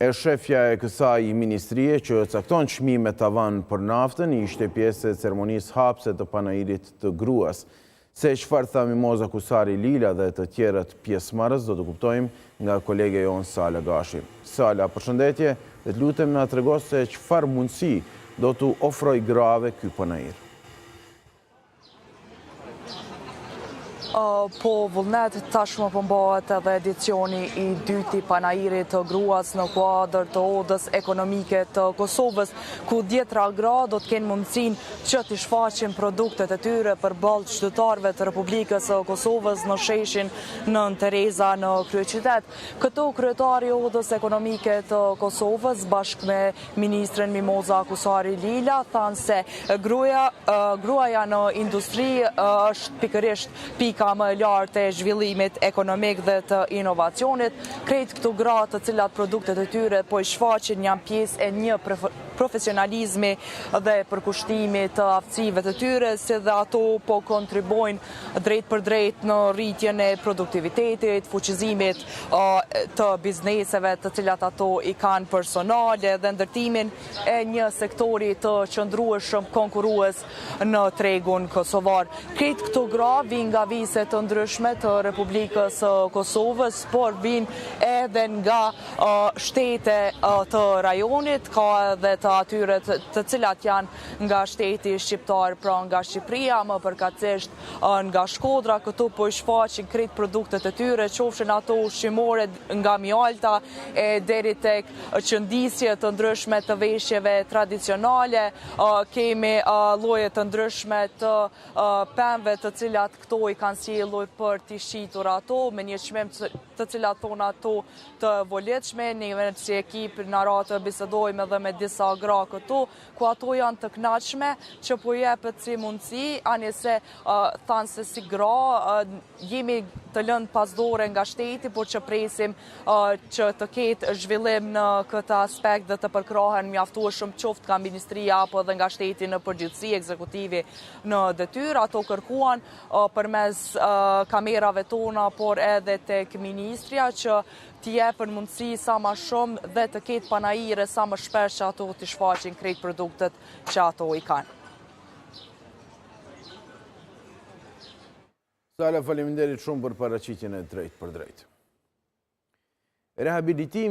E shefja e kësaj ministrie që cakton çmime tavan për naftën ishte pjesë e ceremonisë hapse të panairit të gruas. Se çfarë tha Mimoza Kusari Lila dhe të tjerët pjesëmarrës do të kuptojmë nga kolege jon Sala Gashi. Sala, përshëndetje, dhe të lutem na tregos se çfarë mundësi do t'u ofroj grave ky panair. Po vullnet tashmë përmbahet edhe edicioni i dyti panairit të gruas në kuadër të odës ekonomike të Kosovës, ku 10 gra do të kenë mundësinë që të shfaqin produktet e tyre përballë qytetarëve të Republikës së Kosovës në sheshin Nën Tereza në kryeqytet. Këtu kryetari i odës ekonomike të Kosovës bashkë me ministren Mimoza Kusari Lila thanë se gruaja në industri është pikërisht pika më e lartë e zhvillimit ekonomik dhe të inovacionit. Krejt këtu gra të cilat produktet e tyre po i shfaqin janë pjesë e një profesionalizmi dhe përkushtimi të aftësive të tyre, si dhe ato po kontribojnë drejt për drejt në rritjen e produktivitetit, fuqizimit të bizneseve të cilat ato i kanë personale dhe ndërtimin e një sektori të qëndrueshëm konkurrues në tregun kosovar. Krejt këtu gra vinë nga vise të ndryshme të Republikës së Kosovës, por vinë edhe nga shtete të rajonit, ka edhe të atyre të cilat janë nga shteti shqiptar, pra nga Shqipëria, më përkatësisht nga Shkodra. Këtu po i shfaqin krejt produktet e tyre, qofshin ato ushqimore nga mjalta deri tek qëndisje të ndryshme të veshjeve tradicionale. Kemi lloje të ndryshme të pemëve të cilat këto i kanë sjellur për t'i shitur ato me një çmim të cilat thonë ato të volitshme. Ne si ekip në ratë bisedojmë edhe me disa gra këtu, ku ato janë të kënaqshme që po jepet si mundësi, anëse thanë se si gra jemi të lënë pas dore nga shteti, por që presim që të ketë zhvillim në këtë aspekt dhe të përkrahen mjaftueshëm qoftë nga ministria apo edhe nga shteti në përgjithësi, ekzekutivi në detyrë. Ato kërkuan përmes kamerave tona, por edhe tek ministria që t'i jepën mundësi sa më shumë dhe të ketë panaire sa më shpesh që ato t'i shfaqin krejt produktet që ato i kanë. Sala, faleminderit shumë për paraqitjen e drejt për drejt. Rehabilitimi